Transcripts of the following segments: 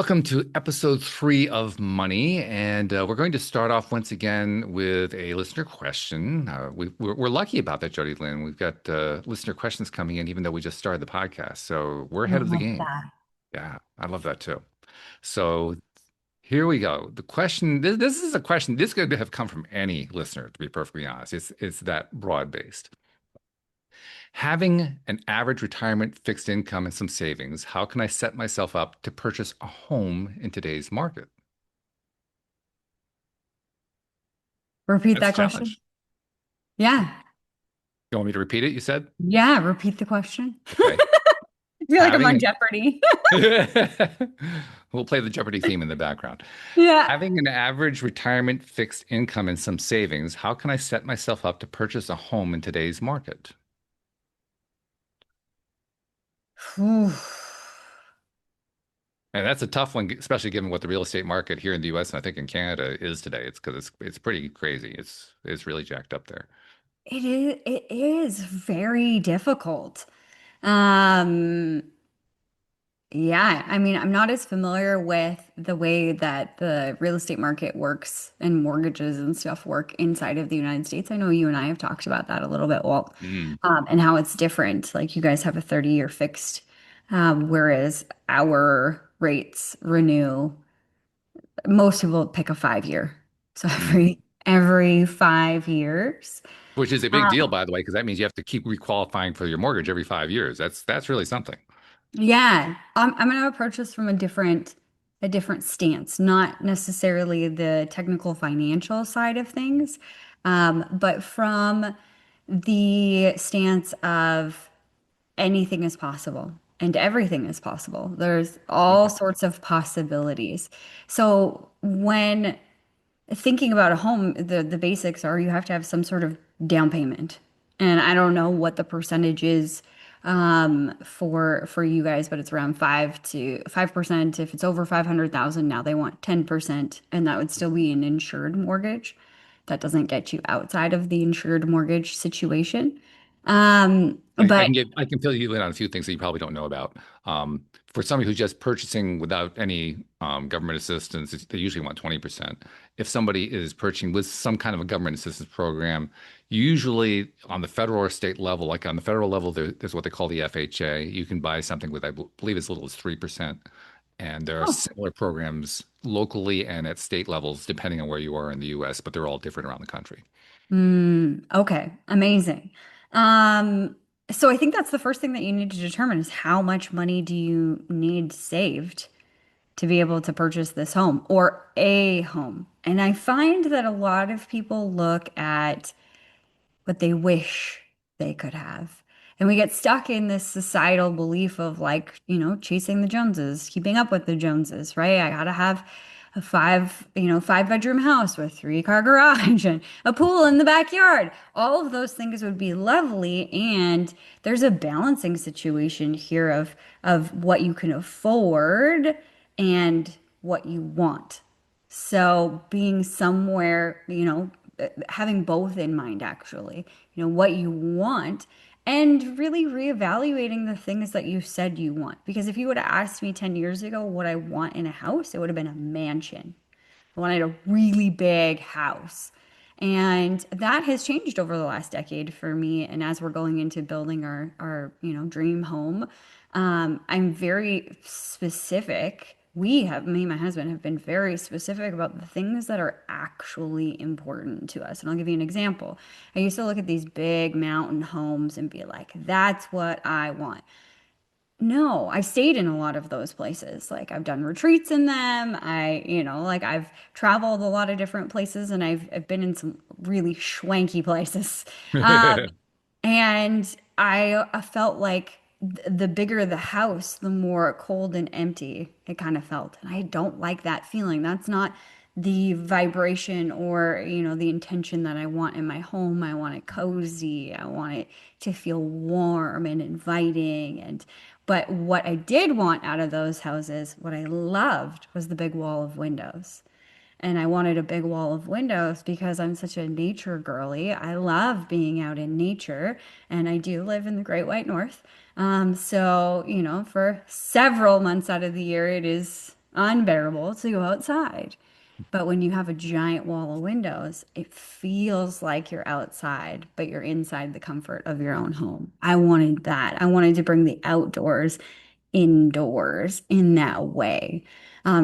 Welcome to episode 3 of Money. And we're going to start off once again with a listener question. We're lucky about that, JodieLynn. We've got listener questions coming in, even though we just started the podcast. So we're I ahead of the love game. that. Yeah, I love that too. So here we go. The question, this is a question, this could have come from any listener, to be perfectly honest. It's that broad-based. Having an average retirement fixed income and some savings, how can I set myself up to purchase a home in today's market? Repeat That's a that question. challenge. Yeah. You want me to repeat it, you said? Yeah. Repeat the question. Okay. I feel like I'm Having on an Jeopardy. We'll play the Jeopardy theme in the background. Yeah. Having an average retirement fixed income and some savings, how can I set myself up to purchase a home in today's market? Whew. And that's a tough one, especially given what the real estate market here in the US and I think in Canada is today. It's because it's pretty crazy. It's really jacked up there. It is very difficult. Um, yeah, I mean, I'm not as familiar with the way that the real estate market works and mortgages and stuff work inside of the United States. I know you and I have talked about that a little bit, Walt, Mm. and how it's different. Like you guys have a 30-year fixed, whereas our rates renew. Most people pick a 5 year. So Mm. every 5 years. Which is a big deal, by the way, because that means you have to keep requalifying for your mortgage every 5 years. That's really something. Yeah, I'm gonna approach this from a different stance, not necessarily the technical financial side of things, but from the stance of anything is possible and everything is possible. There's all sorts of possibilities. So when thinking about a home, the basics are you have to have some sort of down payment. And I don't know what the percentage is for you guys, but it's around 5%. If it's over 500,000, now they want 10%, and that would still be an insured mortgage. That doesn't get you outside of the insured mortgage situation. I But can fill you in on a few things that you probably don't know about. For somebody who's just purchasing without any government assistance, they usually want 20%. If somebody is purchasing with some kind of a government assistance program, usually on the federal or state level, like on the federal level, there's what they call the FHA. You can buy something with, I believe, as little as 3%. And there are oh, similar programs locally and at state levels, depending on where you are in the US, but they're all different around the country. okay, amazing. Um, so I think that's the first thing that you need to determine is how much money do you need saved to be able to purchase this home or a home. And I find that a lot of people look at what they wish they could have. And we get stuck in this societal belief of like, chasing the Joneses, keeping up with the Joneses, right? I gotta have a 5-bedroom house with 3-car garage and a pool in the backyard. All of those things would be lovely. And there's a balancing situation here of what you can afford and what you want. So being somewhere, having both in mind, actually, what you want and really reevaluating the things that you said you want. Because if you would have asked me 10 years ago what I want in a house, it would have been a mansion. I wanted a really big house. And that has changed over the last decade for me. And as we're going into building our dream home, I'm very specific. Me and my husband have been very specific about the things that are actually important to us. And I'll give you an example. I used to look at these big mountain homes and be like, that's what I want. No, I've stayed in a lot of those places. Like I've done retreats in them. Like I've traveled a lot of different places and I've been in some really schwanky places. Um, and I felt like the bigger the house, the more cold and empty it kind of felt. And I don't like that feeling. That's not the vibration or, the intention that I want in my home. I want it cozy. I want it to feel warm and inviting. But what I did want out of those houses, what I loved was the big wall of windows. And I wanted a big wall of windows because I'm such a nature girly. I love being out in nature, and I do live in the Great White North. So, for several months out of the year, it is unbearable to go outside. But when you have a giant wall of windows, it feels like you're outside, but you're inside the comfort of your own home. I wanted that. I wanted to bring the outdoors indoors in that way.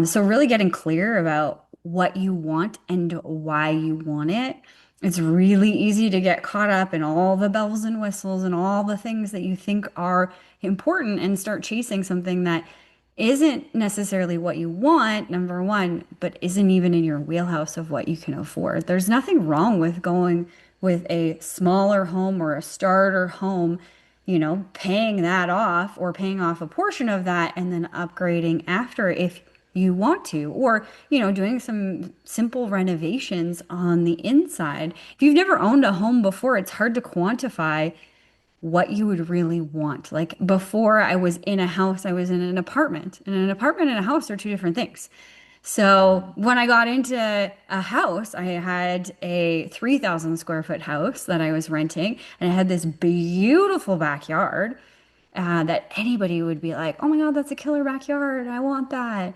So really getting clear about what you want and why you want it. It's really easy to get caught up in all the bells and whistles and all the things that you think are important and start chasing something that isn't necessarily what you want, number one, but isn't even in your wheelhouse of what you can afford. There's nothing wrong with going with a smaller home or a starter home, paying that off or paying off a portion of that and then upgrading after if you want to, or, doing some simple renovations on the inside. If you've never owned a home before, it's hard to quantify what you would really want. Like before I was in a house, I was in an apartment. And an apartment and a house are two different things. So when I got into a house, I had a 3,000 square foot house that I was renting, and I had this beautiful backyard that anybody would be like, oh my God, that's a killer backyard. I want that.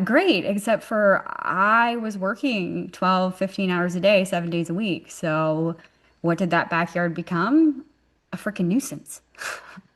Great, except for I was working 12, 15 hours a day, 7 days a week. So what did that backyard become? A freaking nuisance.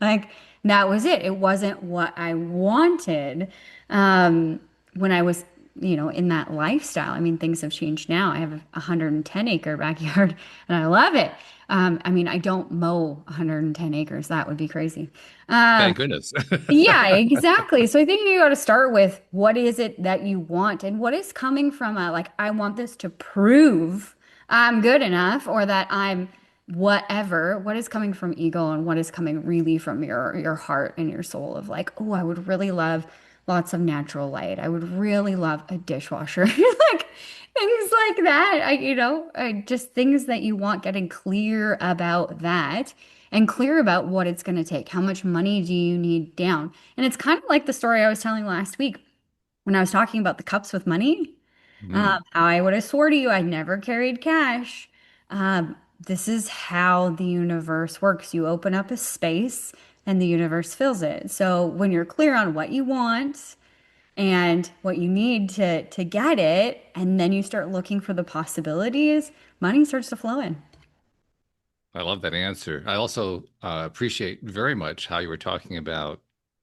Like that was it. It wasn't what I wanted when I was, in that lifestyle. I mean, things have changed now. I have a 110-acre backyard and I love it. I mean, I don't mow 110 acres. That would be crazy. Um, Thank goodness. yeah, exactly. So I think you got to start with what is it that you want and what is coming from a like, I want this to prove I'm good enough or that I'm whatever. What is coming from ego and what is coming really from your heart and your soul of like, oh, I would really love lots of natural light. I would really love a dishwasher. Like things like that. Just things that you want, getting clear about that and clear about what it's going to take. How much money do you need down? And it's kind of like the story I was telling last week when I was talking about the cups with money. Mm, How I would have swore to you I never carried cash. This is how the universe works. You open up a space and the universe fills it. So when you're clear on what you want and what you need to get it, and then you start looking for the possibilities, money starts to flow in. I love that answer. I also appreciate very much how you were talking about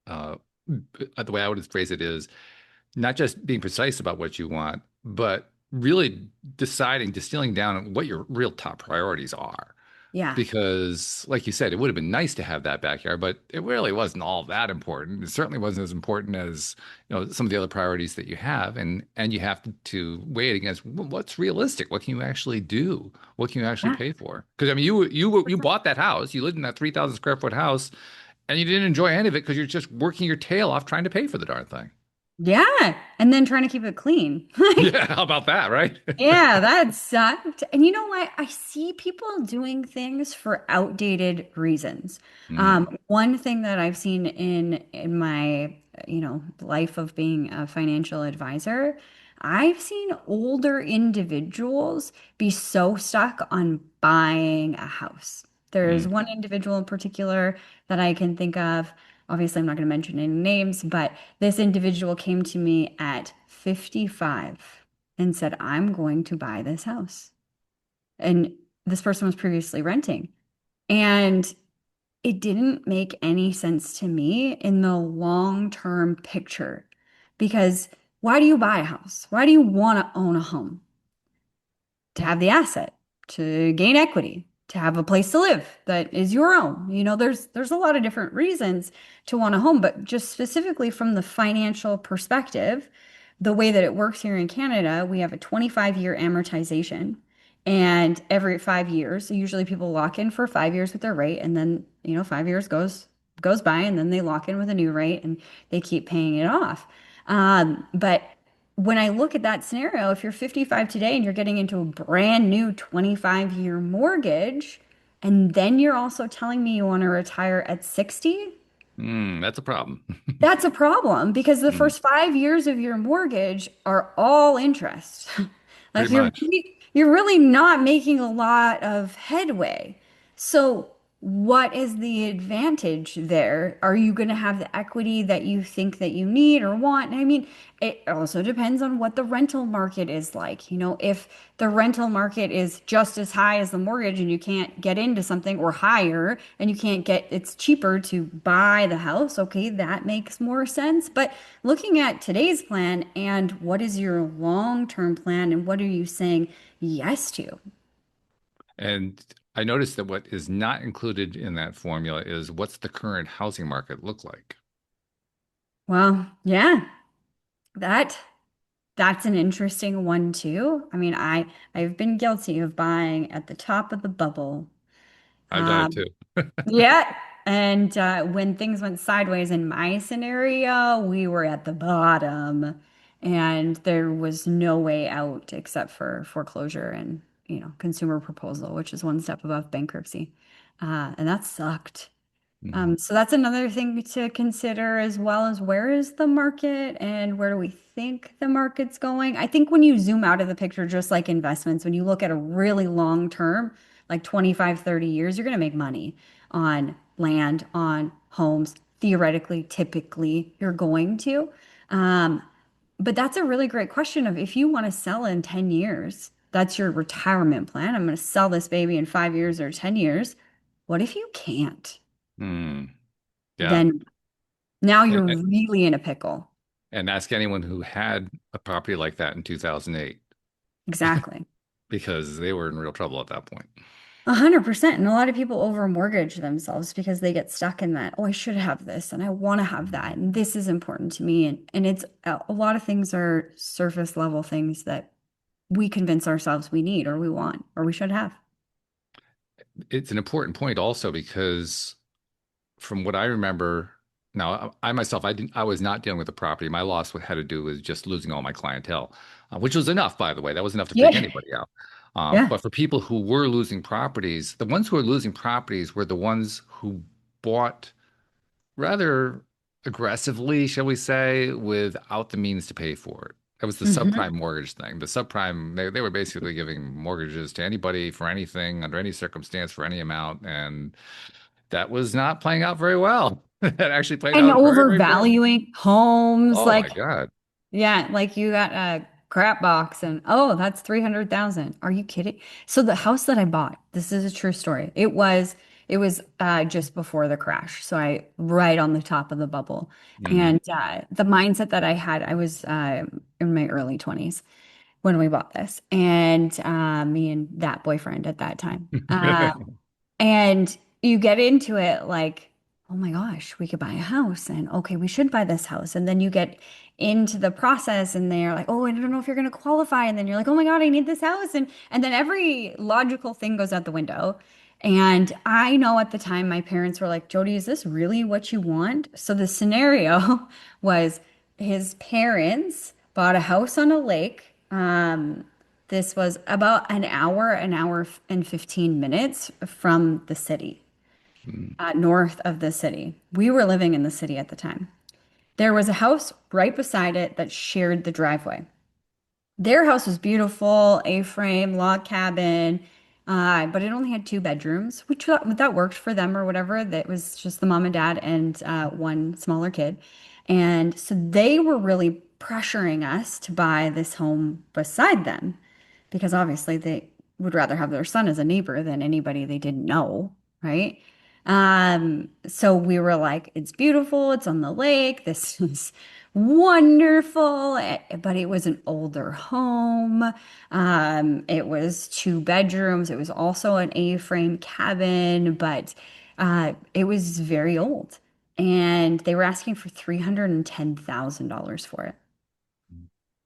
the way I would phrase it is not just being precise about what you want, but really deciding, distilling down what your real top priorities are. Yeah. Because, like you said, it would have been nice to have that backyard, but it really wasn't all that important. It certainly wasn't as important as, some of the other priorities that you have, and you have to weigh it against what's realistic. What can you actually do? What can you actually Yeah. pay for? Because I mean, you bought that house, you lived in that 3,000 square foot house, and you didn't enjoy any of it because you're just working your tail off trying to pay for the darn thing. Yeah. And then trying to keep it clean. Like, Yeah, how about that, right? yeah, that sucked. And you know what? I see people doing things for outdated reasons. Mm, One thing that I've seen in my, life of being a financial advisor, I've seen older individuals be so stuck on buying a house. There's mm. one individual in particular that I can think of. Obviously, I'm not going to mention any names, but this individual came to me at 55 and said, I'm going to buy this house. And this person was previously renting. And it didn't make any sense to me in the long-term picture because why do you buy a house? Why do you want to own a home? To have the asset, to gain equity, to have a place to live that is your own. There's a lot of different reasons to want a home, but just specifically from the financial perspective, the way that it works here in Canada, we have a 25-year amortization. And every 5 years, usually people lock in for 5 years with their rate, and then, 5 years goes by, and then they lock in with a new rate and they keep paying it off. But when I look at that scenario, if you're 55 today and you're getting into a brand new 25-year mortgage, and then you're also telling me you want to retire at 60, That's a problem. that's a problem because the Mm, first 5 years of your mortgage are all interest. Like pretty much. you're really not making a lot of headway. So what is the advantage there? Are you going to have the equity that you think that you need or want? I mean, it also depends on what the rental market is like. You know, if the rental market is just as high as the mortgage and you can't get into something or higher and you can't get, it's cheaper to buy the house, okay, that makes more sense. But looking at today's plan and what is your long-term plan and what are you saying yes to? And I noticed that what is not included in that formula is what's the current housing market look like? Well, yeah, that. That's an interesting one too. I mean, I've been guilty of buying at the top of the bubble. I've done it too. Yeah, and when things went sideways in my scenario, we were at the bottom, and there was no way out except for foreclosure and, consumer proposal, which is one step above bankruptcy. And that sucked. Mhm. So that's another thing to consider, as well as where is the market and where do we think the market's going. I think when you zoom out of the picture, just like investments, when you look at a really long term, like 25, 30 years, you're going to make money on land, on homes. Theoretically, typically, you're going to. Um, but that's a really great question of if you want to sell in 10 years, that's your retirement plan. I'm going to sell this baby in 5 years or 10 years. What if you can't? Hmm. Yeah. Then now And, you're and really in a pickle. and ask anyone who had a property like that in 2008 Exactly. because they were in real trouble at that point. 100%. And a lot of people over mortgage themselves because they get stuck in that, oh, I should have this and I want to have that. And this is important to me. And it's a lot of things are surface level things that we convince ourselves we need or we want or we should have. It's an important point also because from what I remember, now I myself, I was not dealing with the property. My loss had to do with just losing all my clientele, which was enough, by the way. That was enough to freak Yeah. anybody out. Yeah. But for people who were losing properties, the ones who were losing properties were the ones who bought rather aggressively, shall we say, without the means to pay for it. That was the Hmm. subprime mortgage thing. The subprime, they were basically giving mortgages to anybody for anything, under any circumstance, for any amount. And that was not playing out very well. That actually played And out very, very poorly. overvaluing homes, Oh my like God. yeah, like you got a crap box and oh, that's 300,000. Are you kidding? So the house that I bought, this is a true story. It was just before the crash. So I right on the top of the bubble. Hmm. And the mindset that I had, I was in my early 20s when we bought this. And me and that boyfriend at that time. And you get into it like, oh my gosh, we could buy a house and okay, we should buy this house. And then you get into the process and they're like, oh, I don't know if you're going to qualify. And then you're like, oh my God, I need this house. And then every logical thing goes out the window. And I know at the time my parents were like, Jodie, is this really what you want? So the scenario was his parents bought a house on a lake. This was about an hour and 15 minutes from the city, north of the city. We were living in the city at the time. There was a house right beside it that shared the driveway. Their house was beautiful, A-frame, log cabin, but it only had two bedrooms, which that worked for them or whatever. That was just the mom and dad and one smaller kid. And so they were really pressuring us to buy this home beside them because obviously they would rather have their son as a neighbor than anybody they didn't know, right? So we were like, it's beautiful, it's on the lake, this is wonderful, but it was an older home. It was two bedrooms. It was also an A-frame cabin, but it was very old. And they were asking for $310,000 for it.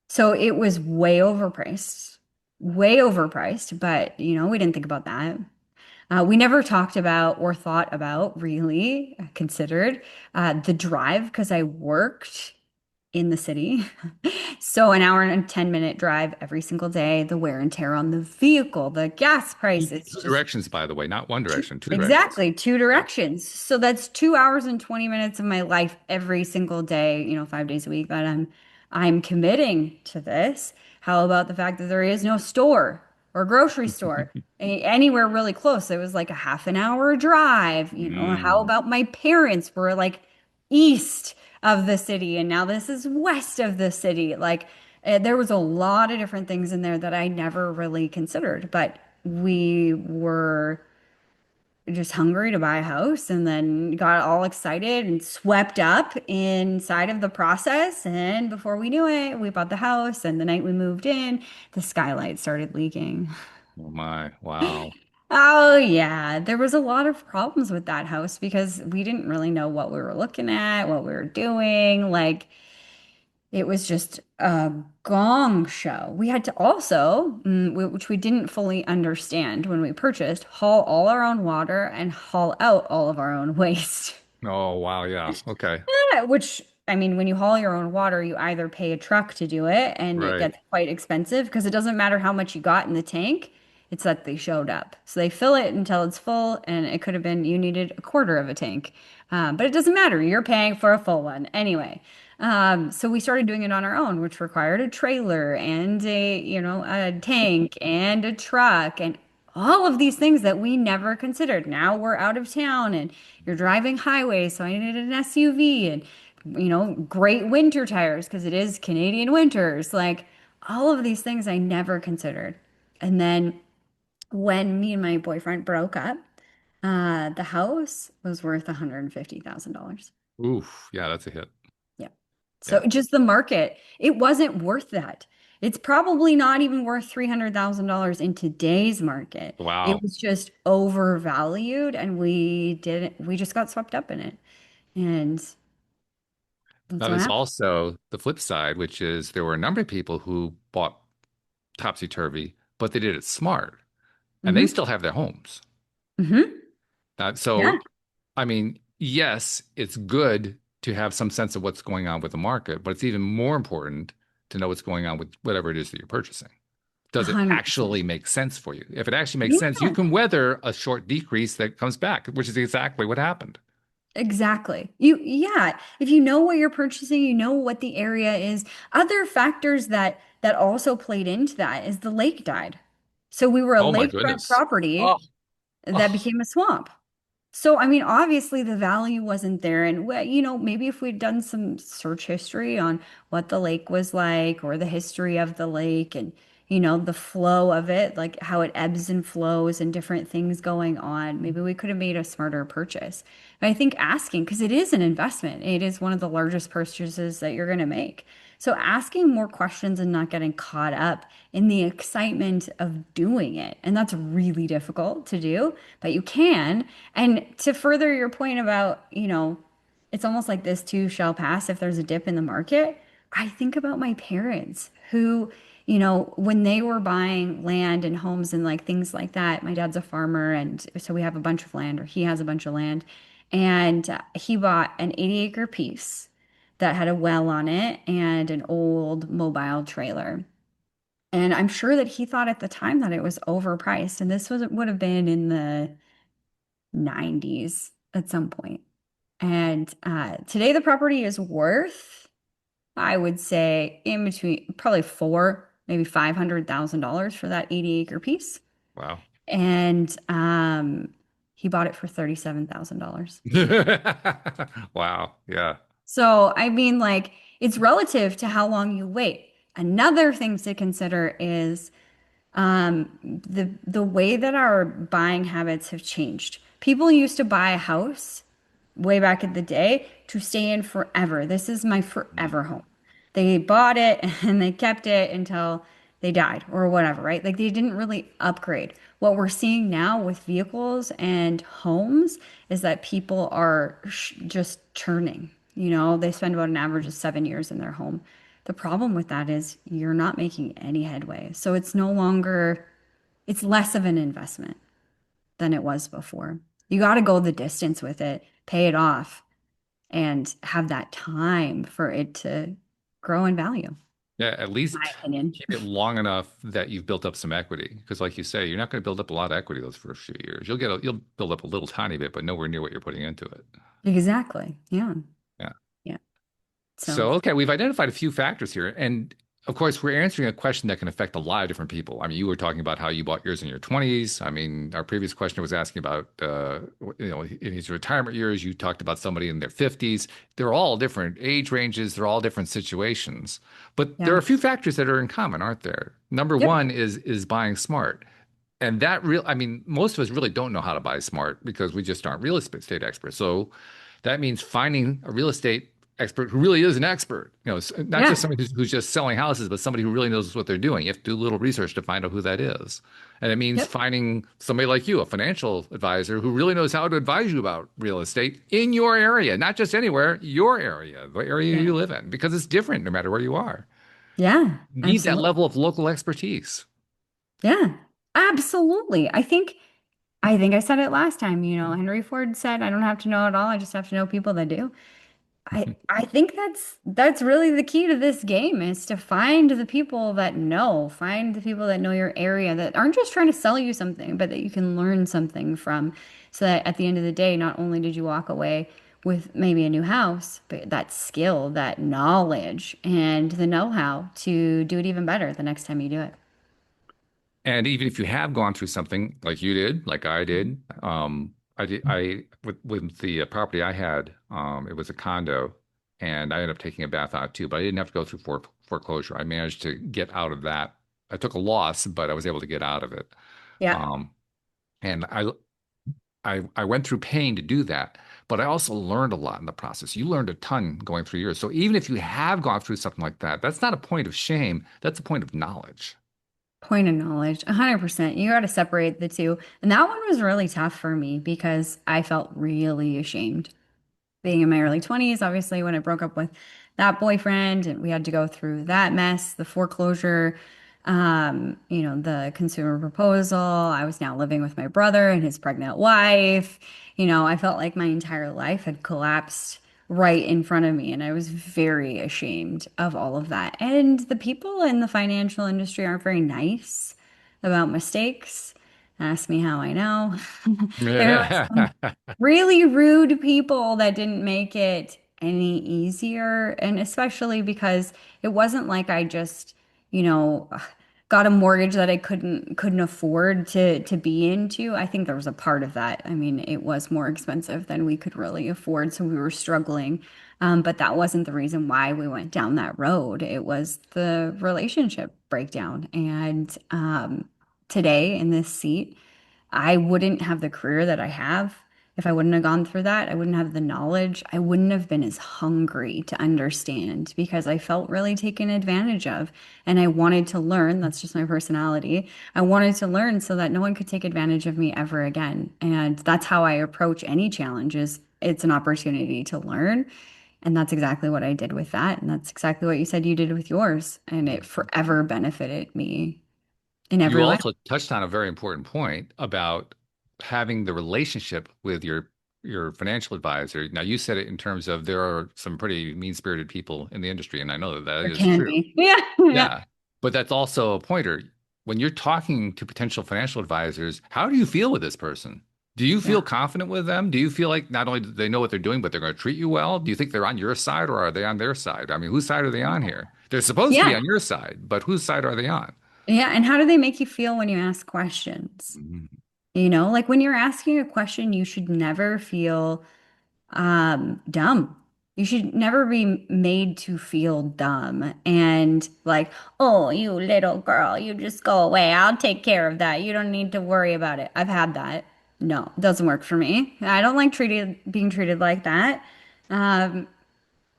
So it was way overpriced, but we didn't think about that. We never talked about or thought about really considered the drive because I worked in the city. So an hour and 10-minute drive every single day, the wear and tear on the vehicle, the gas prices, Two just directions, by the way, not one direction, two directions. exactly two Yeah. directions. So that's 2 hours and 20 minutes of my life every single day, 5 days a week that I'm committing to this. How about the fact that there is no store? or a grocery store, anywhere really close. It was like a half an hour drive. How Mm. about my parents were like east of the city and now this is west of the city. Like there was a lot of different things in there that I never really considered, but we were just hungry to buy a house and then got all excited and swept up inside of the process. And before we knew it, we bought the house. And the night we moved in, the skylight started leaking. Oh my, wow. Oh, yeah. There was a lot of problems with that house because we didn't really know what we were looking at, what we were doing. Like, it was just a gong show. We had to also, which we didn't fully understand when we purchased, haul all our own water and haul out all of our own waste. Oh wow, yeah. Okay. Yeah, which, I mean, when you haul your own water, you either pay a truck to do it and it Right. gets quite expensive because it doesn't matter how much you got in the tank, it's that they showed up. So they fill it until it's full, and it could have been you needed a quarter of a tank. But it doesn't matter. You're paying for a full one anyway. So we started doing it on our own, which required a trailer and a tank and a truck and all of these things that we never considered. Now we're out of town and you're driving highways, so I needed an SUV and great winter tires because it is Canadian winters. Like all of these things I never considered. And then when me and my boyfriend broke up, the house was worth $150,000. Oof. Yeah, that's a hit. Yeah. So Yeah. just the market, it wasn't worth that. It's probably not even worth $300,000 in today's market. It Wow. was just overvalued and we just got swept up in it. And that's Now, what there's happened. also the flip side, which is there were a number of people who bought topsy-turvy, but they did it smart, and they Hmm. still have their homes. Hmm. Yeah, So, I mean, yes, it's good to have some sense of what's going on with the market, but it's even more important to know what's going on with whatever it is that you're purchasing. Does it 100%. actually make sense for you? If it actually makes sense, you Yeah, can weather a short decrease that comes back, which is exactly what happened. exactly. Yeah, if you know what you're purchasing, you know what the area is. Other factors that also played into that is the lake died. So we were a Oh my lakefront goodness. property Oh, that oh, became a swamp. So, I mean, obviously the value wasn't there. And, maybe if we'd done some search history on what the lake was like or the history of the lake and, the flow of it, like how it ebbs and flows and different things going on, maybe we could have made a smarter purchase. But I think asking, because it is an investment, it is one of the largest purchases that you're going to make. So asking more questions and not getting caught up in the excitement of doing it. And that's really difficult to do, but you can. And to further your point about, it's almost like this too shall pass if there's a dip in the market. I think about my parents who, when they were buying land and homes and like things like that, my dad's a farmer. And so we have a bunch of land, or he has a bunch of land. And he bought an 80-acre piece that had a well on it and an old mobile trailer. And I'm sure that he thought at the time that it was overpriced. And this would have been in the 90s at some point. And today the property is worth, I would say, in between probably maybe $500,000 for that 80-acre piece. wow. And he bought it for $37,000. Wow. Yeah. So, I mean, like, it's relative to how long you wait. Another thing to consider is the way that our buying habits have changed. People used to buy a house way back in the day to stay in forever. This is my Mm. forever home. They bought it and they kept it until they died or whatever, right? Like they didn't really upgrade. What we're seeing now with vehicles and homes is that people are just churning. They spend about an average of 7 years in their home. The problem with that is you're not making any headway. So it's less of an investment than it was before. You got to go the distance with it, pay it off, and have that time for it to grow in value, Yeah, at my least opinion. keep it long enough that you've built up some equity. Because, like you say, you're not going to build up a lot of equity those first few years. You'll build up a little tiny bit, but nowhere near what you're putting into it. Exactly. Yeah. Yeah. Yeah. So, So, okay, we've identified a few factors here, and of course, we're answering a question that can affect a lot of different people. I mean, you were talking about how you bought yours in your 20s. I mean, our previous questioner was asking about, in his retirement years. You talked about somebody in their 50s. They're all different age ranges. They're all different situations. But there are Yeah. a few factors that are in common, aren't there? Number Yep. one is buying smart. And I mean, most of us really don't know how to buy smart because we just aren't real estate experts. So that means finding a real estate expert who really is an expert, not just Yeah. somebody who's just selling houses, but somebody who really knows what they're doing. You have to do a little research to find out who that is. And it means Yep. finding somebody like you, a financial advisor who really knows how to advise you about real estate in your area, not just anywhere, your area, the area Yeah. you live in, because it's different no matter where you are. Yeah. You need that Absolutely. level of local expertise. Yeah. Absolutely. I think I said it last time, Henry Ford said, I don't have to know it all, I just have to know people that do. I think that's really the key to this game is to find the people that know your area that aren't just trying to sell you something, but that you can learn something from. So that at the end of the day, not only did you walk away with maybe a new house, but that skill, that knowledge, and the know-how to do it even better the next time you do it. And even if you have gone through something like you did, like I did, with the property I had, it was a condo, and I ended up taking a bath out too, but I didn't have to go through foreclosure. I managed to get out of that. I took a loss, but I was able to get out of it. Yeah. Um, and I went through pain to do that, but I also learned a lot in the process. You learned a ton going through yours. So even if you have gone through something like that, that's not a point of shame. That's a point of knowledge. Point of knowledge, 100%. You got to separate the two. And that one was really tough for me because I felt really ashamed. Being in my early 20s, obviously, when I broke up with that boyfriend and we had to go through that mess, the foreclosure, the consumer proposal. I was now living with my brother and his pregnant wife. I felt like my entire life had collapsed right in front of me, and I was very ashamed of all of that. And the people in the financial industry aren't very nice about mistakes. Ask me how I know. There were some really rude people that didn't make it any easier. And especially because it wasn't like I just, you know, got a mortgage that I couldn't afford to be into. I think there was a part of that. I mean, it was more expensive than we could really afford, so we were struggling. But that wasn't the reason why we went down that road. It was the relationship breakdown. And today in this seat, I wouldn't have the career that I have if I wouldn't have gone through that. I wouldn't have the knowledge. I wouldn't have been as hungry to understand because I felt really taken advantage of. And I wanted to learn. That's just my personality. I wanted to learn so that no one could take advantage of me ever again. And that's how I approach any challenges. It's an opportunity to learn. And that's exactly what I did with that. And that's exactly what you said you did with yours. And it forever benefited me in You every way. also touched on a very important point about having the relationship with your financial advisor. Now, you said it in terms of there are some pretty mean-spirited people in the industry, and I know that that There is can true. be. Yeah. Yeah. Yeah, but that's also a pointer. When you're talking to potential financial advisors, how do you feel with this person? Do you feel Yeah. confident with them? Do you feel like not only do they know what they're doing, but they're going to treat you well? Do you think they're on your side or are they on their side? I mean, whose side are they on here? They're supposed to be Yeah. on your side, but whose side are they on? Yeah. And how do they make you feel when you ask questions? Mhm. Like when you're asking a question, you should never feel dumb. You should never be made to feel dumb and like, oh, you little girl, you just go away. I'll take care of that. You don't need to worry about it. I've had that. No, it doesn't work for me. I don't like being treated like that. Um,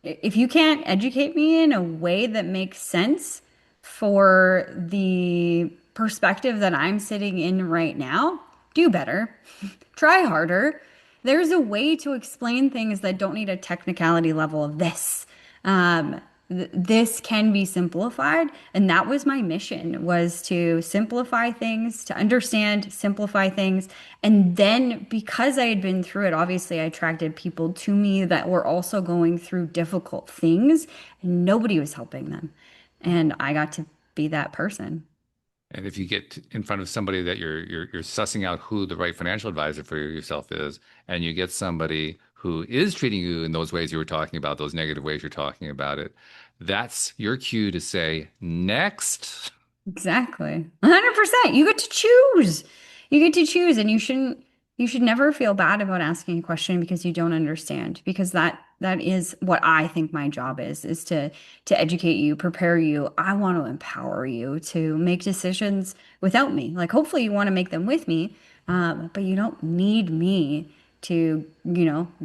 if you can't educate me in a way that makes sense for the perspective that I'm sitting in right now, do better. Try harder. There's a way to explain things that don't need a technicality level of this. This can be simplified, and that was my mission, was to simplify things, to understand, simplify things. And then because I had been through it, obviously I attracted people to me that were also going through difficult things, and nobody was helping them. And I got to be that person. And if you get in front of somebody that you're sussing out who the right financial advisor for yourself is, and you get somebody who is treating you in those ways you were talking about, those negative ways you're talking about it, That's your cue to say, next. Exactly. 100%. You get to choose. You get to choose, and you should never feel bad about asking a question because you don't understand, because that is what I think my job is to educate you, prepare you. I want to empower you to make decisions without me. Like hopefully you want to make them with me, but you don't need me to,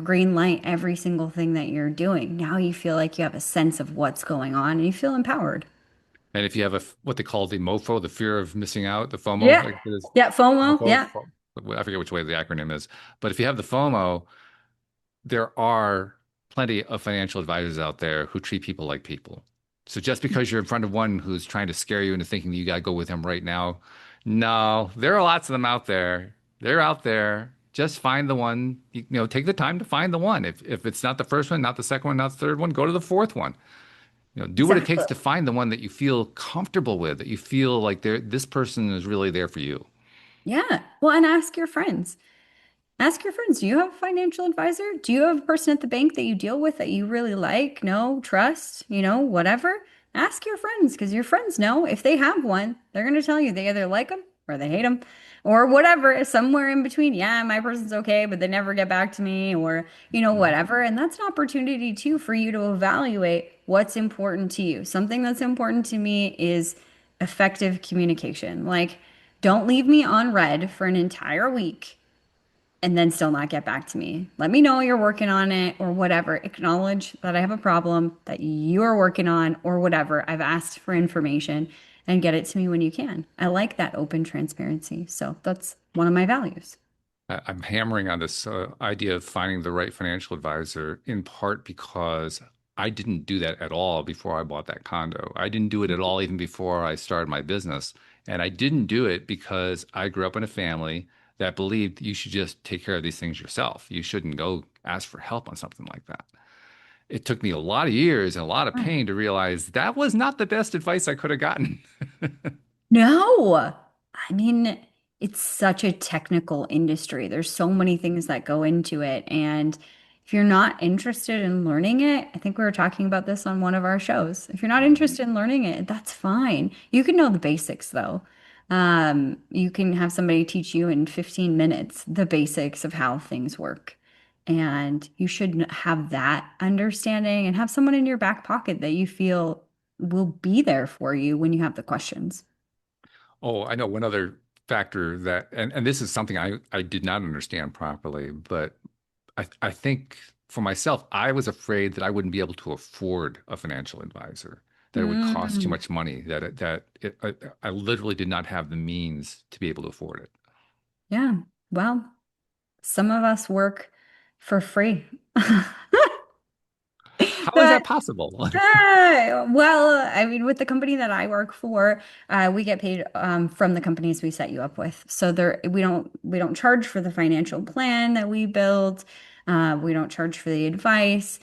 green light every single thing that you're doing. Now you feel like you have a sense of what's going on and you feel empowered. And if you have what they call the MOFO, the fear of missing out, the FOMO, Yeah. like it is Yeah, FOMO. MOFO, Yeah. I forget which way the acronym is, but if you have the FOMO, there are plenty of financial advisors out there who treat people like people. So just because you're in front of one who's trying to scare you into thinking that you got to go with him right now, no, there are lots of them out there. They're out there. Just find the one, take the time to find the one. If it's not the first one, not the second one, not the third one, go to the fourth one. Do what it takes Exactly. to find the one that you feel comfortable with, that you feel like this person is really there for you. Yeah. Well, and ask your friends. Ask your friends, do you have a financial advisor? Do you have a person at the bank that you deal with that you really like, know, trust, whatever? Ask your friends because your friends know if they have one, they're going to tell you they either like them or they hate them or whatever, somewhere in between. Yeah, my person's okay, but they never get back to me or, whatever. And that's an opportunity too for you to evaluate what's important to you. Something that's important to me is effective communication. Like, don't leave me on red for an entire week and then still not get back to me. Let me know you're working on it or whatever. Acknowledge that I have a problem that you're working on or whatever. I've asked for information and get it to me when you can. I like that open transparency. So that's one of my values. I'm hammering on this idea of finding the right financial advisor in part because I didn't do that at all before I bought that condo. I didn't do it at all even before I started my business. And I didn't do it because I grew up in a family that believed you should just take care of these things yourself. You shouldn't go ask for help on something like that. It took me a lot of years and a lot of pain to realize that was not the best advice I could have gotten. No, I mean, it's such a technical industry. There's so many things that go into it. And if you're not interested in learning it, I think we were talking about this on one of our shows. If you're not interested in learning it, that's fine. You can know the basics though. You can have somebody teach you in 15 minutes the basics of how things work. And you should have that understanding and have someone in your back pocket that you feel will be there for you when you have the questions. Oh, I know one other factor that, and this is something I did not understand properly, but I think for myself, I was afraid that I wouldn't be able to afford a financial advisor, that it would cost too Mm, much money, I literally did not have the means to be able to afford it. yeah. Well, some of us work for free. How is That that possible? Well, I mean, with the company that I work for, we get paid from the companies we set you up with. So we don't charge for the financial plan that we build. We don't charge for the advice.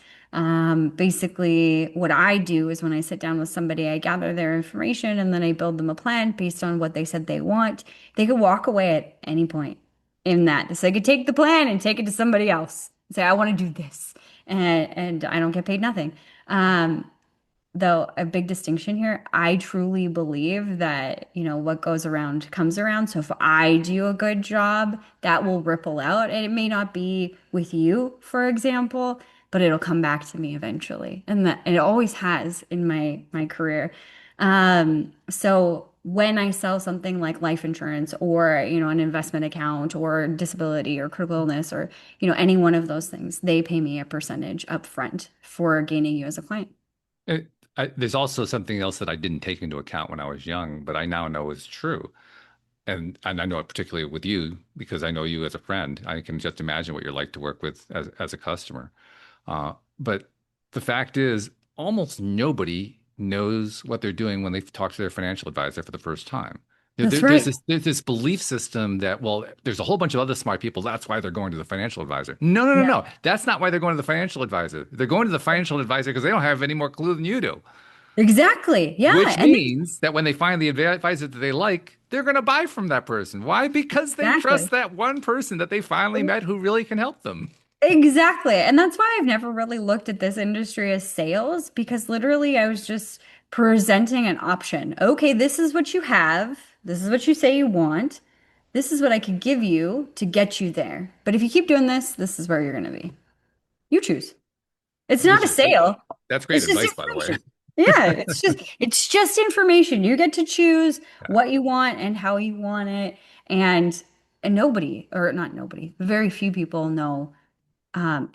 Basically, what I do is when I sit down with somebody, I gather their information and then I build them a plan based on what they said they want. They could walk away at any point in that. So they could take the plan and take it to somebody else and say, I want to do this. And I don't get paid nothing. Um, though a big distinction here, I truly believe that, what goes around comes around. So if I do a good job, that will ripple out. And it may not be with you, for example, but it'll come back to me eventually. And it always has in my career. So when I sell something like life insurance or, an investment account or disability or critical illness or, any one of those things, they pay me a percentage up front for gaining you as a client. It, there's also something else that I didn't take into account when I was young, but I now know is true. And I know it particularly with you because I know you as a friend. I can just imagine what you're like to work with as a customer. But the fact is, almost nobody knows what they're doing when they talk to their financial advisor for the first time. That's There's right. this belief system that, well, there's a whole bunch of other smart people. That's why they're going to the financial advisor. No, no, no, Yeah. no. That's not why they're going to the financial advisor. They're going to the financial advisor because they don't have any more clue than you do. Exactly. Yeah. Which And means that when they find the advisor that they like, they're going to buy from that person. Why? Because they exactly. trust that one person that they finally met who really can help them. Exactly. And that's why I've never really looked at this industry as sales because literally I was just presenting an option. Okay, this is what you have. This is what you say you want. This is what I could give you to get you there. But if you keep doing this, this is where you're going to be. You choose. It's not Which a is great. sale. That's great It's just advice, by the way. information. Yeah, it's just information. You get to choose Yeah. what you want and how you want it. And nobody, or not nobody, very few people know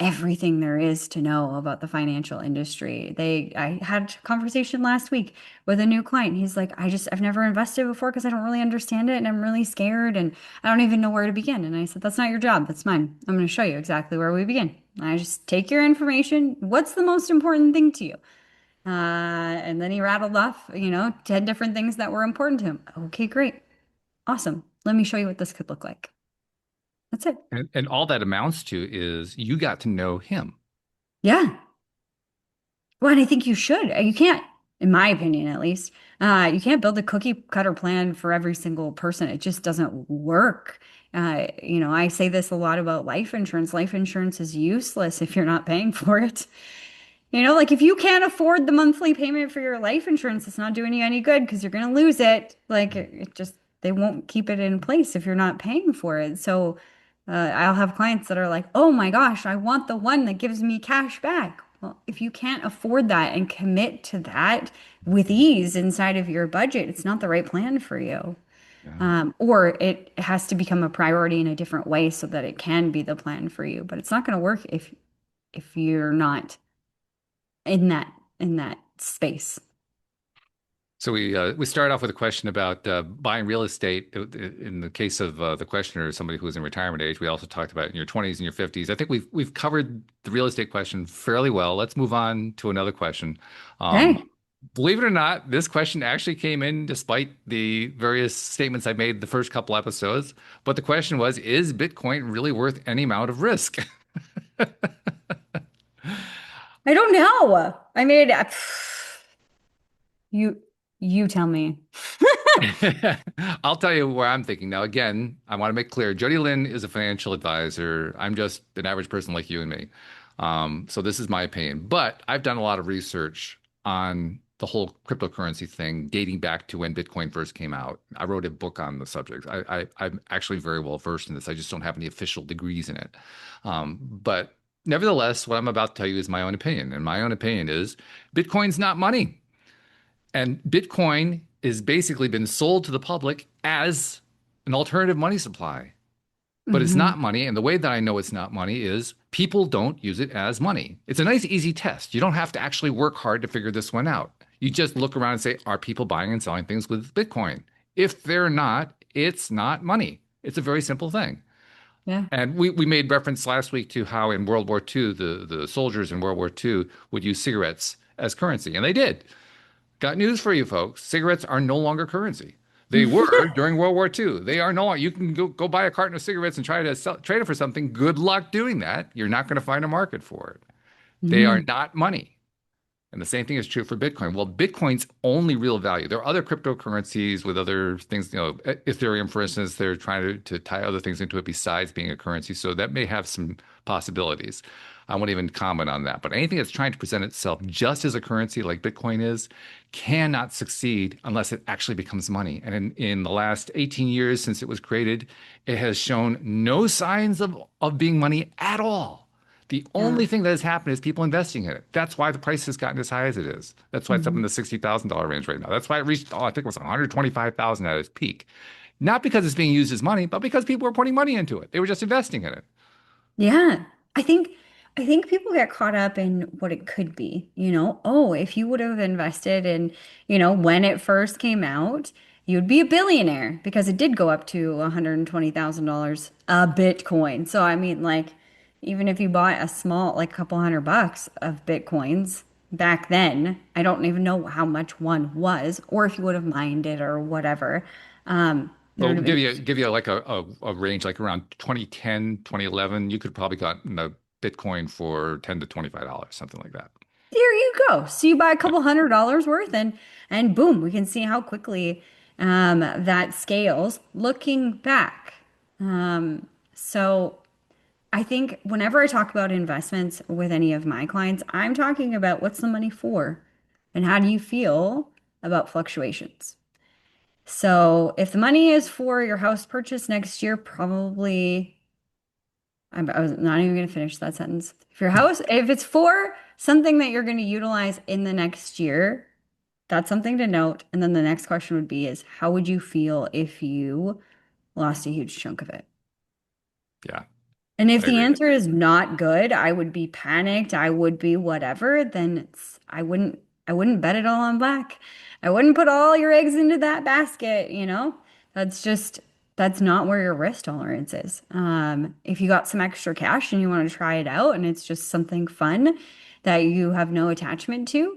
everything there is to know about the financial industry. I had a conversation last week with a new client. He's like, I've never invested before because I don't really understand it and I'm really scared and I don't even know where to begin. And I said, that's not your job. That's mine. I'm going to show you exactly where we begin. I just take your information. What's the most important thing to you? And then he rattled off, 10 different things that were important to him. Okay, great. Awesome. Let me show you what this could look like. That's it. And all that amounts to is you got to know him. Yeah. Well, and I think you should. You can't, in my opinion at least, you can't build a cookie cutter plan for every single person. It just doesn't work. I say this a lot about life insurance. Life insurance is useless if you're not paying for it. Like if you can't afford the monthly payment for your life insurance, it's not doing you any good because you're going to lose it. Like it just, they won't keep it in place if you're not paying for it. So I'll have clients that are like, oh my gosh, I want the one that gives me cash back. Well, if you can't afford that and commit to that with ease inside of your budget, it's not the right plan for you. Yeah. Or it has to become a priority in a different way so that it can be the plan for you. But it's not going to work if you're not in that space. So we started off with a question about buying real estate. In the case of the questioner, somebody who was in retirement age, we also talked about in your 20s and your 50s. I think we've covered the real estate question fairly well. Let's move on to another question. Um, Okay. believe it or not, this question actually came in despite the various statements I made the first couple episodes. But the question was, is Bitcoin really worth any amount of risk? I don't know. I mean, you you tell me. I'll tell you where I'm thinking. Now, again, I want to make clear, JodieLynn is a financial advisor. I'm just an average person like you and me. So this is my opinion. But I've done a lot of research on the whole cryptocurrency thing dating back to when Bitcoin first came out. I wrote a book on the subject. I'm actually very well versed in this. I just don't have any official degrees in it. But nevertheless, what I'm about to tell you is my own opinion. And my own opinion is Bitcoin's not money. And Bitcoin is basically been sold to the public as an alternative money supply, but it's Hmm. not money. And the way that I know it's not money is people don't use it as money. It's a nice, easy test. You don't have to actually work hard to figure this one out. You just look around and say, are people buying and selling things with Bitcoin? If they're not, it's not money. It's a very simple thing. Yeah. And we made reference last week to how in World War II, the soldiers in World War II would use cigarettes as currency, and they did. Got news for you folks. Cigarettes are no longer currency. They were during World War II. They are no longer. You can go buy a carton of cigarettes and try to trade it for something. Good luck doing that. You're not going to find a market for it. They are Hmm. not money. And the same thing is true for Bitcoin. Well, Bitcoin's only real value. There are other cryptocurrencies with other things, Ethereum, for instance, they're trying to tie other things into it besides being a currency. So that may have some possibilities. I won't even comment on that. But anything that's trying to present itself just as a currency like Bitcoin is cannot succeed unless it actually becomes money. And in the last 18 years since it was created, it has shown no signs of being money at all. The Yeah. only thing that has happened is people investing in it. That's why the price has gotten as high as it is. That's why it's up in Hmm. the $60,000 range right now. That's why it reached, I think it was 125,000 at its peak. Not because it's being used as money, but because people were putting money into it. They were just investing in it. Yeah. I think people get caught up in what it could be. Oh, if you would have invested in when it first came out, you'd be a billionaire because it did go up to $120,000 a Bitcoin. So I mean, like, even if you bought a small, like, couple $100 of Bitcoins back then, I don't even know how much one was, or if you would have mined it or whatever. There Well, would have been. give you like a range, like around 2010, 2011, you could probably gotten a Bitcoin for $10 to $25, something like that. There you go. So you buy a couple $100 worth and boom, we can see how quickly that scales looking back. So I think whenever I talk about investments with any of my clients, I'm talking about what's the money for and how do you feel about fluctuations. So if the money is for your house purchase next year, probably I was not even going to finish that sentence. If it's for something that you're going to utilize in the next year, that's something to note. And then the next question would be is how would you feel if you lost a huge chunk of it? Yeah, And if I the agree. answer is not good, I would be panicked, I would be whatever, then I wouldn't bet it all on black. I wouldn't put all your eggs into that basket, you know? That's just that's not where your risk tolerance is. If you got some extra cash and you want to try it out and it's just something fun that you have no attachment to,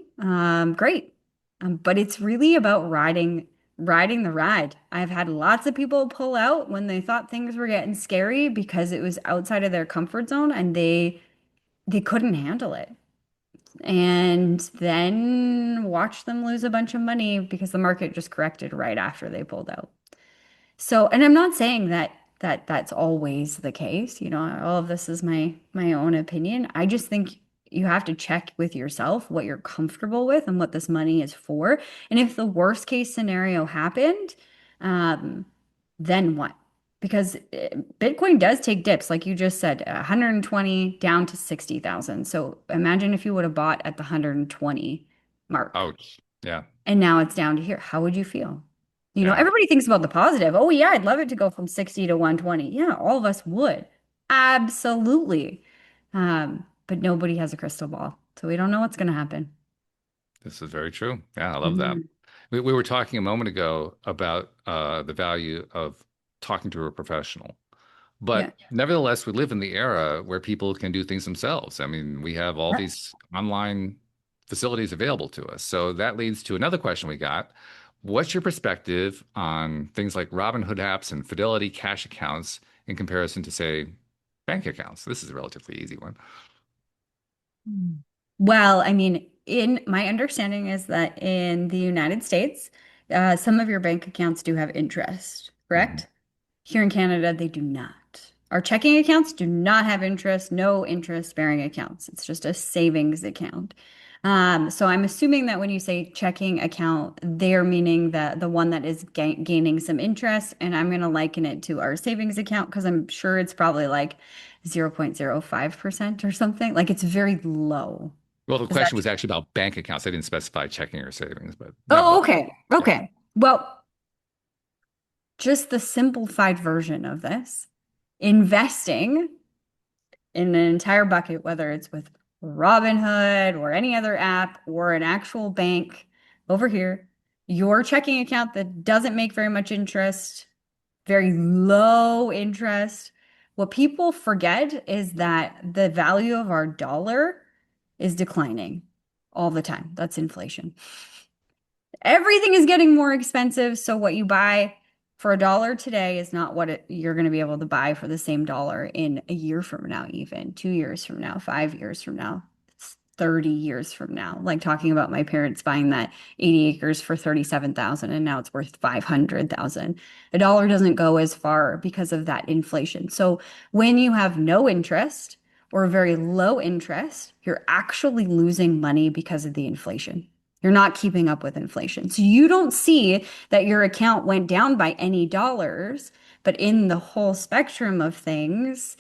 great. But it's really about riding the ride. I've had lots of people pull out when they thought things were getting scary because it was outside of their comfort zone and they couldn't handle it. And then watch them lose a bunch of money because the market just corrected right after they pulled out. So, and I'm not saying that that's always the case. You know, all of this is my own opinion. I just think you have to check with yourself what you're comfortable with and what this money is for. And if the worst case scenario happened, um, then what? Because Bitcoin does take dips, like you just said, 120 down to 60,000. So imagine if you would have bought at the 120 mark. Ouch. Yeah, And now it's down to here. How would you feel? You know, yeah. everybody thinks about the positive. Oh, yeah, I'd love it to go from 60 to 120. Yeah, all of us would. Absolutely. But nobody has a crystal ball. So we don't know what's going to happen. This is very true. Yeah, I love that. Mhm. We were talking a moment ago about the value of talking to a professional. Yeah. But nevertheless, we live in the era where people can do things themselves. I mean, we have all Right. these online facilities available to us. So that leads to another question we got. What's your perspective on things like Robinhood apps and Fidelity cash accounts in comparison to, say, bank accounts? This is a relatively easy one. Mm. Well, I mean, in my understanding is that in the United States, some of your bank accounts do have interest, Mhm. correct? Here in Canada, they do not. Our checking accounts do not have interest, no interest bearing accounts. It's just a savings account. So I'm assuming that when you say checking account, they're meaning that the one that is gaining some interest, and I'm going to liken it to our savings account because I'm sure it's probably like 0.05% or something. Like it's very low. Well, the Is that question was actually about bank accounts. I didn't specify checking or savings, but Oh, nevertheless. okay. Yeah. Okay. Well, just the simplified version of this, investing in an entire bucket, whether it's with Robinhood or any other app or an actual bank over here, your checking account that doesn't make very much interest, very low interest. What people forget is that the value of our dollar is declining all the time. That's inflation. Everything is getting more expensive. So what you buy for a dollar today is not what you're going to be able to buy for the same dollar in a year from now, even 2 years from now, 5 years from now, 30 years from now. Like talking about my parents buying that 80 acres for 37,000 and now it's worth 500,000. A dollar doesn't go as far because of that inflation. So when you have no interest or very low interest, you're actually losing money because of the inflation. You're not keeping up with inflation. So you don't see that your account went down by any dollars, but in the whole spectrum of things,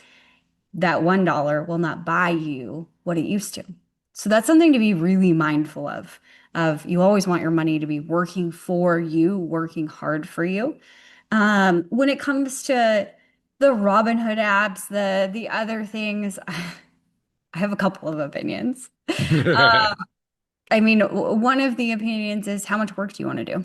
that $1 will not buy you what it used to. So that's something to be really mindful of you always want your money to be working for you, working hard for you. When it comes to the Robinhood apps, the other things, I have a couple of opinions. I mean, one of the opinions is how much work do you want to do?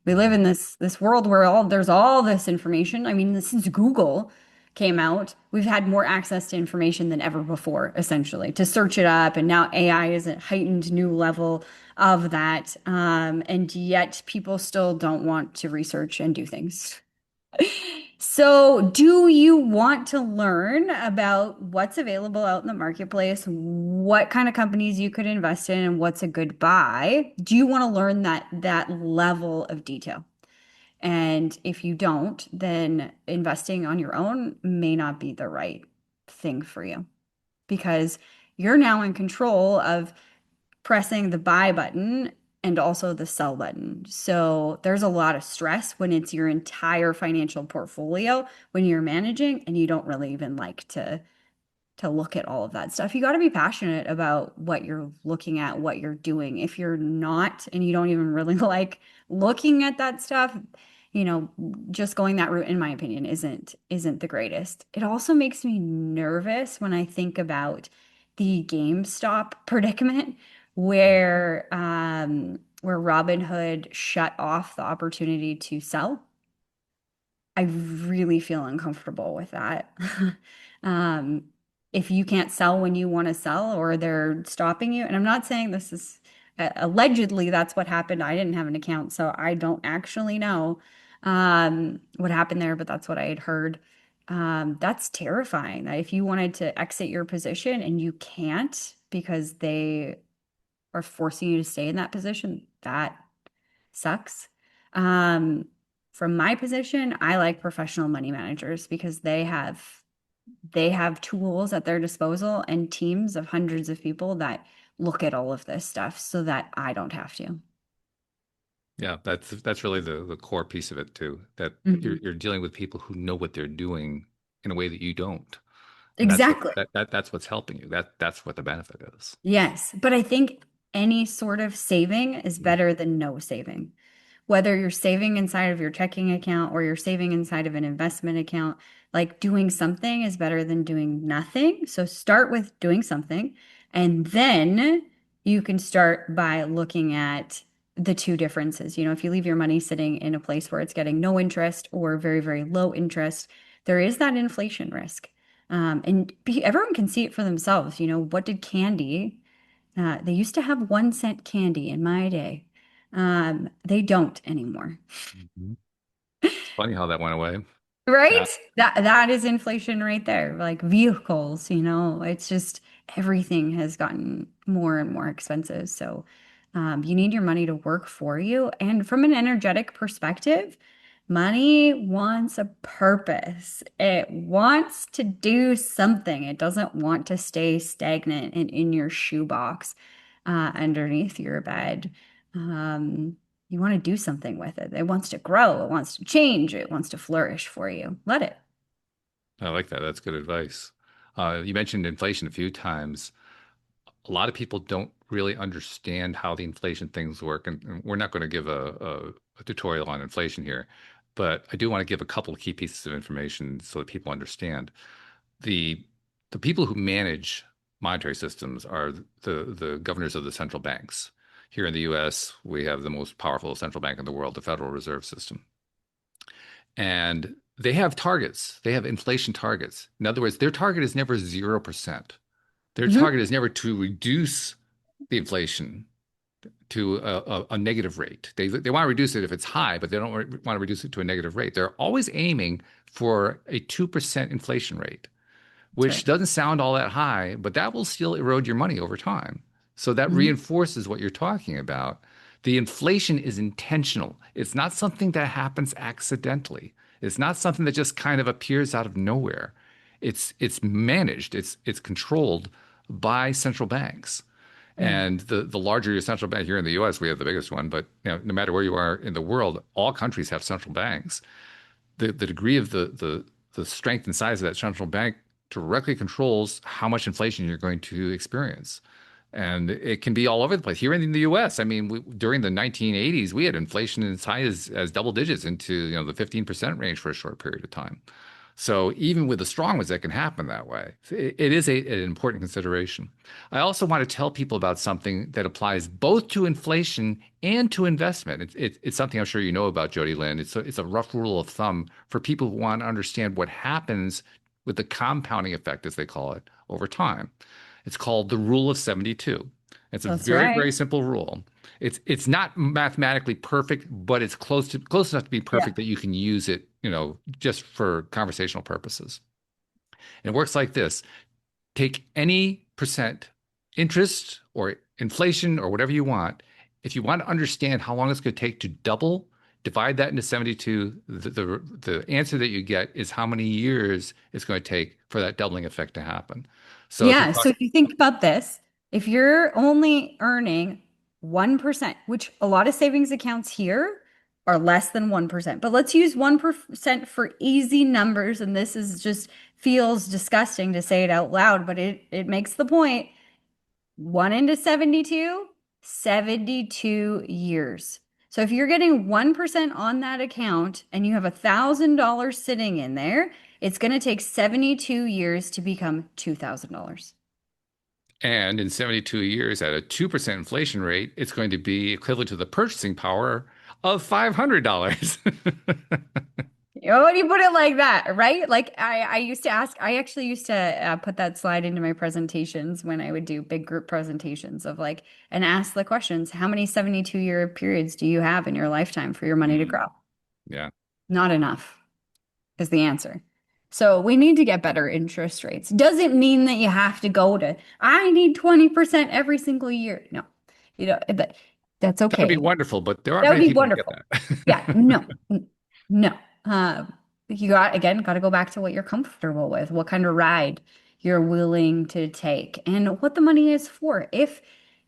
We live in this world where there's all this information. I mean, since Google came out, we've had more access to information than ever before, essentially, to search it up. And now AI is a heightened new level of that. And yet people still don't want to research and do things. So, do you want to learn about what's available out in the marketplace, what kind of companies you could invest in, and what's a good buy? Do you want to learn that level of detail? And if you don't, then investing on your own may not be the right thing for you because you're now in control of pressing the buy button and also the sell button. So there's a lot of stress when it's your entire financial portfolio when you're managing and you don't really even like to look at all of that stuff. You got to be passionate about what you're looking at, what you're doing. If you're not, and you don't even really like looking at that stuff, you know, just going that route, in my opinion, isn't the greatest. It also makes me nervous when I think about the GameStop predicament where Robinhood shut off the opportunity to sell. I really feel uncomfortable with that. Um, if you can't sell when you want to sell or they're stopping you, and I'm not saying this is allegedly that's what happened. I didn't have an account, so I don't actually know what happened there, but that's what I had heard. That's terrifying that if you wanted to exit your position and you can't because they are forcing you to stay in that position, that sucks. Um, from my position, I like professional money managers because they have tools at their disposal and teams of hundreds of people that look at all of this stuff so that I don't have to. Yeah, that's really the core piece of it too. That Mhm. you're dealing with people who know what they're doing in a way that you don't. And that's what Exactly. that's what's helping you. That's what the benefit is. Yes, but I think any sort of saving is better than no saving. Whether you're saving inside of your checking account or you're saving inside of an investment account, like doing something is better than doing nothing. So start with doing something, and then you can start by looking at the two differences. You know, if you leave your money sitting in a place where it's getting no interest or very, very low interest, there is that inflation risk. Everyone can see it for themselves. You know, what did candy? They used to have 1 cent candy in my day. They don't anymore. Mhm. It's funny how that went away. Right? Yeah. That is inflation right there. Like vehicles, you know, it's just everything has gotten more and more expensive. So you need your money to work for you. And from an energetic perspective, money wants a purpose. It wants to do something. It doesn't want to stay stagnant and in your shoebox underneath your bed. Um, you want to do something with it. It wants to grow. It wants to change. It wants to flourish for you. Let it. I like that. That's good advice. You mentioned inflation a few times. A lot of people don't really understand how the inflation things work, and we're not going to give a tutorial on inflation here, but I do want to give a couple of key pieces of information so that people understand. The the people who manage monetary systems are the governors of the central banks. Here in the US, we have the most powerful central bank in the world, the Federal Reserve System. And they have targets. They have inflation targets. In other words, their target is never 0%. Their Mhm. target is never to reduce the inflation to a negative rate. They want to reduce it if it's high, but they don't want to reduce it to a negative rate. They're always aiming for a 2% inflation rate, That's which right. doesn't sound all that high, but that will still erode your money over time. So that Mhm. reinforces what you're talking about. The inflation is intentional. It's not something that happens accidentally. It's not something that just kind of appears out of nowhere. It's managed. It's controlled by central banks. Yeah. And the larger your central bank here in the US, we have the biggest one, but no matter where you are in the world, all countries have central banks. The degree of the strength and size of that central bank directly controls how much inflation you're going to experience. And it can be all over the place. Here in the US, I mean, during the 1980s, we had inflation as high as double digits into, the 15% range for a short period of time. So even with the strong ones, that can happen that way. It is an important consideration. I also want to tell people about something that applies both to inflation and to investment. It's something I'm sure you know about, JodieLynn. It's a rough rule of thumb for people who want to understand what happens with the compounding effect, as they call it, over time. It's called the rule of 72. It's a That's very, right. very simple rule. It's not mathematically perfect, but it's close enough to be Yeah. perfect that you can use it, just for conversational purposes. And it works like this. Take any percent interest or inflation or whatever you want. If you want to understand how long it's going to take to double, divide that into 72. The answer that you get is how many years it's going to take for that doubling effect to happen. So if you're Yeah. So talking, if you think about this, if you're only earning 1%, which a lot of savings accounts here are less than 1%, but let's use 1% for easy numbers. And this is just feels disgusting to say it out loud, but it makes the point. 1 into 72, 72 years. So if you're getting 1% on that account and you have $1,000 sitting in there, it's going to take 72 years to become $2,000. and in 72 years at a 2% inflation rate, it's going to be equivalent to the purchasing power of $500. Oh, when you put it like that, right? Like I used to ask, I actually used to put that slide into my presentations when I would do big group presentations of like, and ask the questions, how many 72-year periods do you have in your lifetime for your money to Mm, grow? yeah. Not enough is the answer. So we need to get better interest rates. Doesn't mean that you have to go to, I need 20% every single year. No, that's That would be okay. wonderful, but there aren't That would many be people who get wonderful. Yeah, that. no, no. Uh, you got to go back to what you're comfortable with, what kind of ride you're willing to take, and what the money is for. If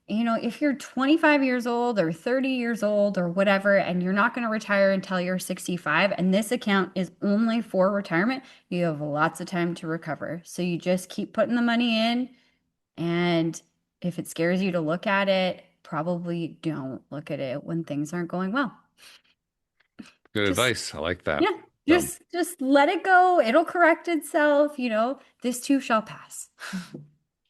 you're 25 years old or 30 years old or whatever, and you're not going to retire until you're 65, and this account is only for retirement, you have lots of time to recover. So you just keep putting the money in, and if it scares you to look at it, probably don't look at it when things aren't going well. Good Just, advice. I like that. yeah, So, just let it go. It'll correct itself, this too shall pass.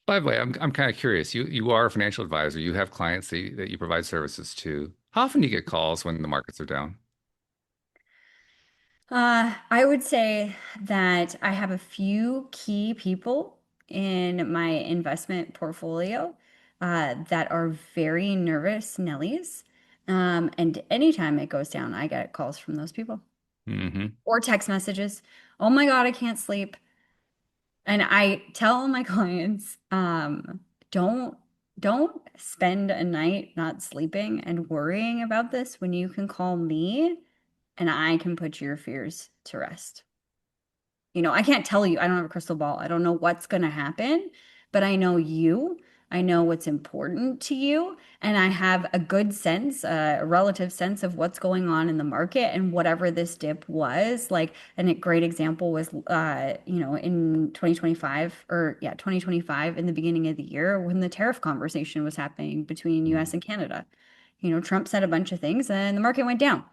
by the way, I'm kind of curious. You are a financial advisor. You have clients that you provide services to. How often do you get calls when the markets are down? I would say that I have a few key people in my investment portfolio that are very nervous Nellies. And anytime it goes down, I get calls from those people Hmm. or text messages. Oh my God, I can't sleep. And I tell my clients, don't don't spend a night not sleeping and worrying about this when you can call me and I can put your fears to rest. I can't tell you. I don't have a crystal ball. I don't know what's going to happen, but I know you. I know what's important to you, and I have a good sense, a relative sense of what's going on in the market and whatever this dip was. Like, and a great example was, in 2025 or yeah, 2025 in the beginning of the year when the tariff conversation was happening between US and Canada. Trump said a bunch of things and the market went down.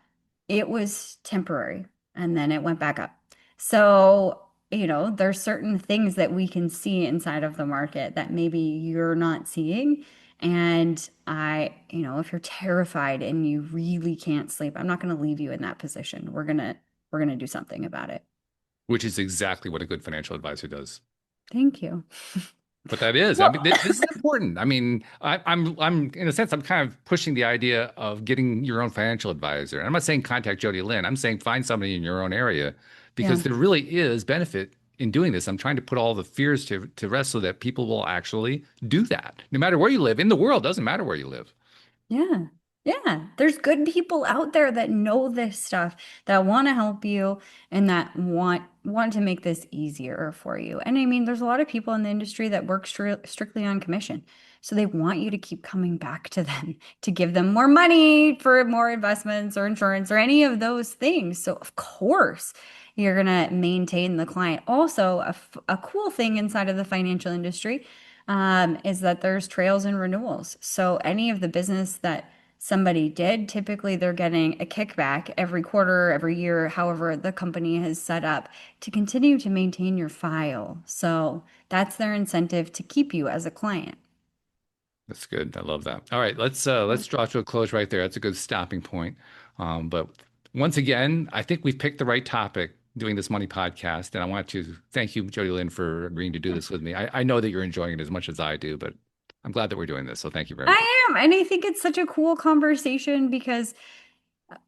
It was temporary and then it went back up. So, there's certain things that we can see inside of the market that maybe you're not seeing. And if you're terrified and you really can't sleep, I'm not going to leave you in that position. We're going to do something about it. Which is exactly what a good financial advisor does. Thank you. But that is, I Well, mean, this is important. I mean, I'm in a sense, I'm kind of pushing the idea of getting your own financial advisor. And I'm not saying contact JodieLynn. I'm saying find somebody in your own area yeah. because there really is benefit in doing this. I'm trying to put all the fears to rest so that people will actually do that, no matter where you live in the world. Doesn't matter where you live. Yeah. Yeah. There's good people out there that know this stuff, that want to help you and that want to make this easier for you. And I mean, there's a lot of people in the industry that work strictly on commission. So they want you to keep coming back to them to give them more money for more investments or insurance or any of those things. So of course, you're going to maintain the client. Also, a cool thing inside of the financial industry is that there's trails and renewals. So any of the business that somebody did, typically they're getting a kickback every quarter, every year, however the company has set up to continue to maintain your file. So that's their incentive to keep you as a client. That's good. I love that. All right, let's draw to a close right there. That's a good stopping point. But once again, I think we've picked the right topic doing this money podcast, and I want to thank you, JodieLynn, for agreeing to do this with me. I know that you're enjoying it as much as I do, but I'm glad that we're doing this. So thank you very much. I am. And I think it's such a cool conversation because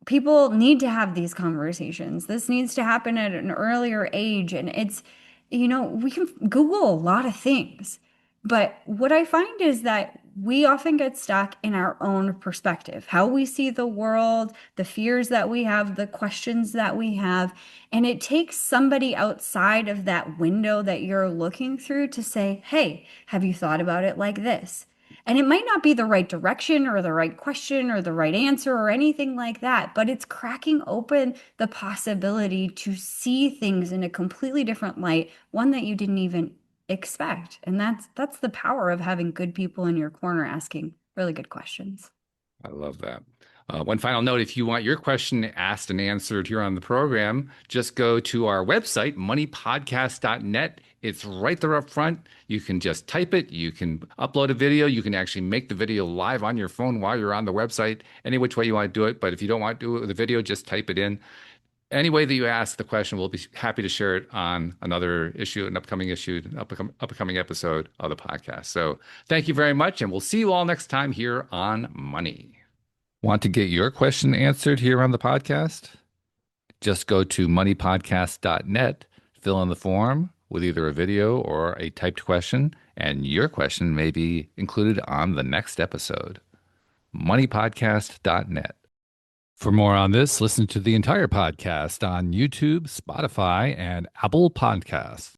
people need to have these conversations. This needs to happen at an earlier age. And we can Google a lot of things. But what I find is that we often get stuck in our own perspective, how we see the world, the fears that we have, the questions that we have. And it takes somebody outside of that window that you're looking through to say, hey, have you thought about it like this? And it might not be the right direction or the right question or the right answer or anything like that, but it's cracking open the possibility to see things in a completely different light, one that you didn't even expect. And that's the power of having good people in your corner asking really good questions. I love that. One final note, if you want your question asked and answered here on the program, just go to our website, moneypodcast.net. It's right there up front. You can just type it. You can upload a video. You can actually make the video live on your phone while you're on the website, any which way you want to do it. But if you don't want to do it with a video, just type it in. Any way that you ask the question, we'll be happy to share it on another issue, an upcoming episode of the podcast. So thank you very much, and we'll see you all next time here on Money. Want to get your question answered here on the podcast? Just go to moneypodcast.net, fill in the form with either a video or a typed question, and your question may be included on the next episode. Moneypodcast.net. For more on this, listen to the entire podcast on YouTube, Spotify, and Apple Podcasts.